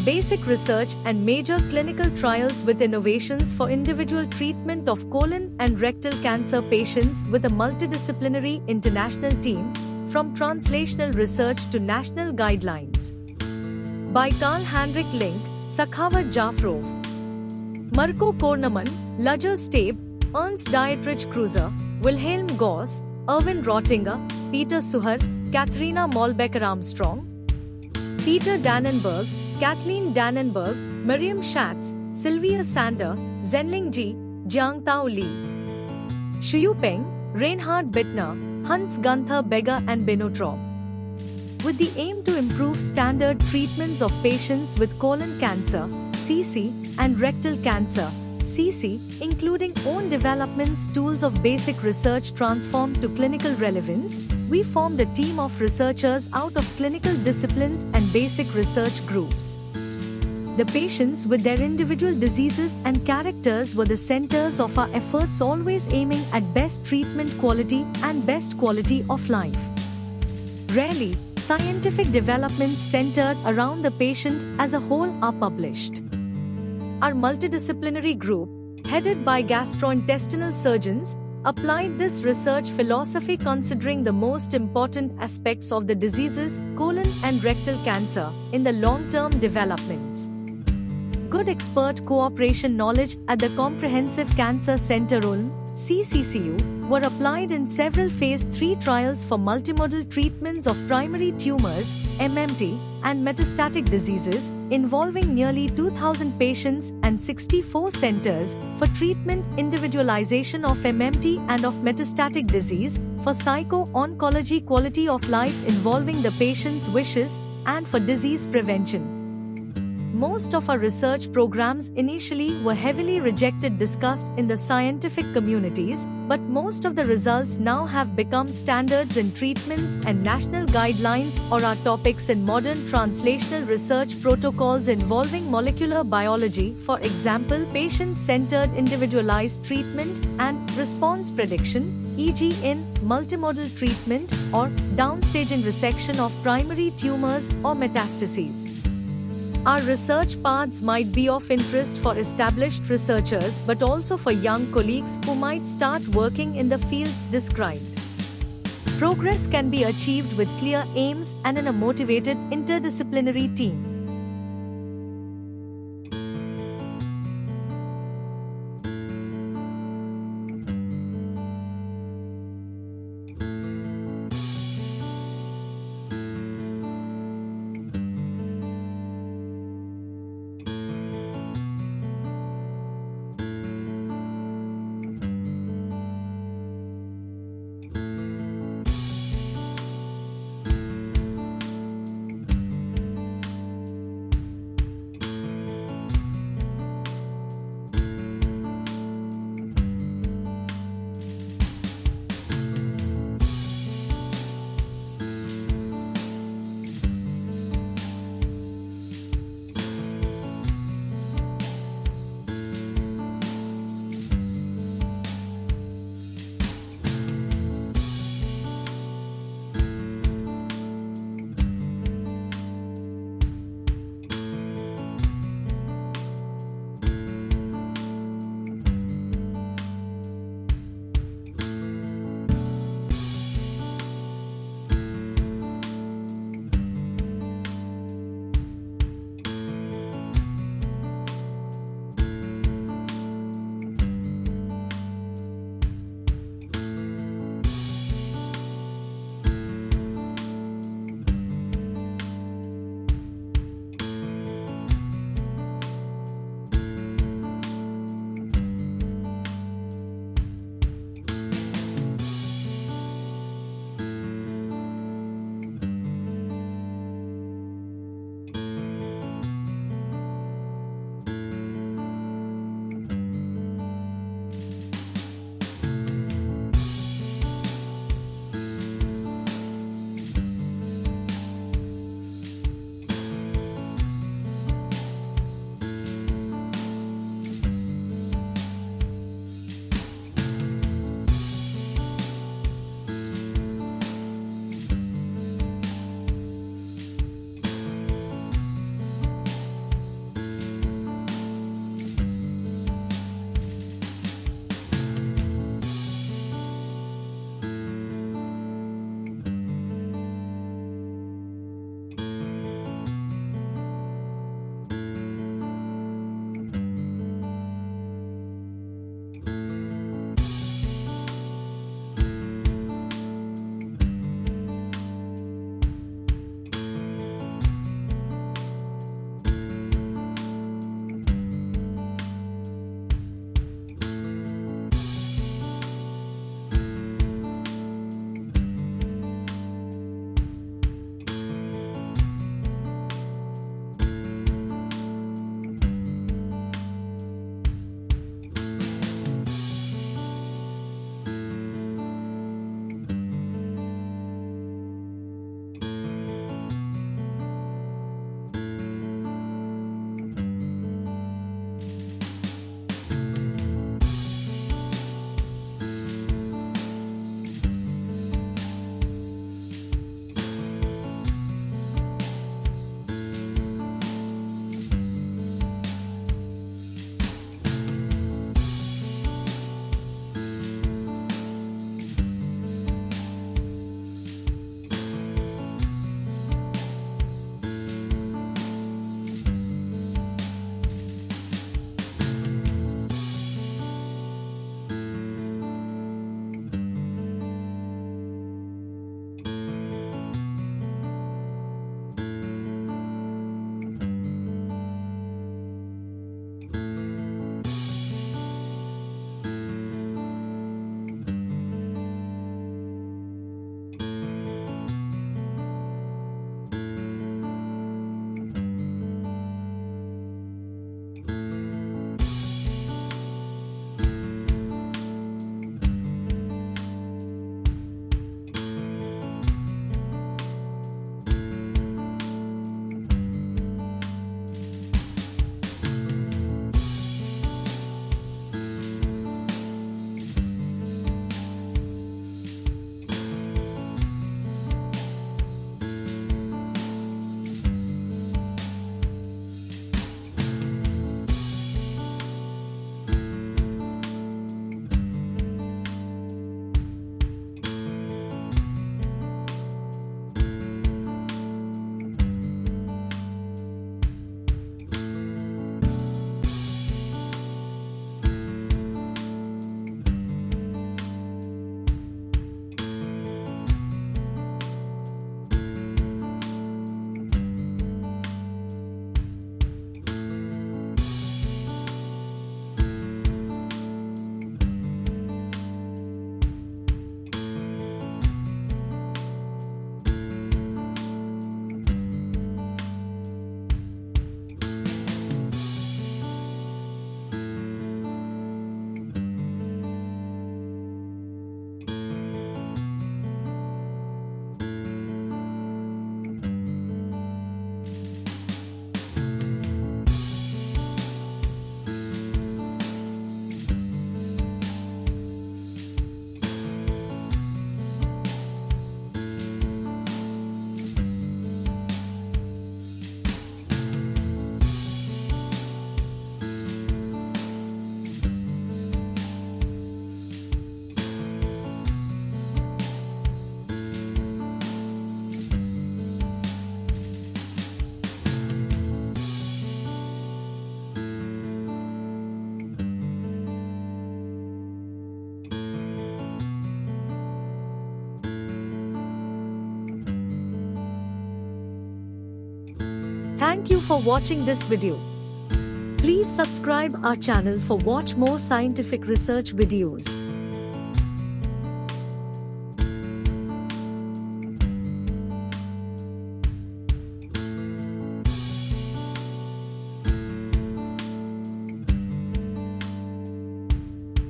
basic research and major clinical trials with innovations for individual treatment of colon and rectal cancer patients with a multidisciplinary international team, from translational research to national guidelines. By Karl-Heinrich Link, Sakhavat Jafrov, Marco Kornemann, Ludger Stabe, Ernst Dietrich Kreuzer, Wilhelm Gauss, Erwin Rottinger, Peter Suher, Katharina Mollbecker-Armstrong, Peter Dannenberg, Kathleen Dannenberg, Miriam Schatz, Sylvia Sander, Zhenling Ji, Jiangtao Li, Shuyu Peng, Reinhard Bittner, Hans Gunther Beger and Benno Traub. With the aim to improve standard treatments of patients with colon cancer, CC, and rectal cancer, CC, including own developments tools of basic research transformed to clinical relevance, we formed a team of researchers out of clinical disciplines and basic research groups. The patients with their individual diseases and characters were the centers of our efforts, always aiming at best treatment quality and best quality of life. Rarely, scientific developments centered around the patient as a whole are published. Our multidisciplinary group, headed by gastrointestinal surgeons, applied this research philosophy considering the most important aspects of the diseases, colon and rectal cancer, in the long-term developments. Good expert cooperation knowledge at the Comprehensive Cancer Center Ulm, CCCU, were applied in several Phase 3 trials for multimodal treatments of primary tumors, MMT, and metastatic diseases, involving nearly 2,000 patients and 64 centers, for treatment individualization of MMT and of metastatic disease, for psycho-oncology quality of life involving the patient's wishes, and for disease prevention. Most of our research programs initially were heavily rejected, discussed in the scientific communities, but most of the results now have become standards in treatments and national guidelines or are topics in modern translational research protocols involving molecular biology, for example, patient-centered individualized treatment and response prediction, e.g. in multimodal treatment or downstaging resection of primary tumors or metastases. Our research paths might be of interest for established researchers but also for young colleagues who might start working in the fields described. Progress can be achieved with clear aims and in a motivated interdisciplinary team. Thank you for watching this video. Please subscribe our channel for watch more scientific research videos.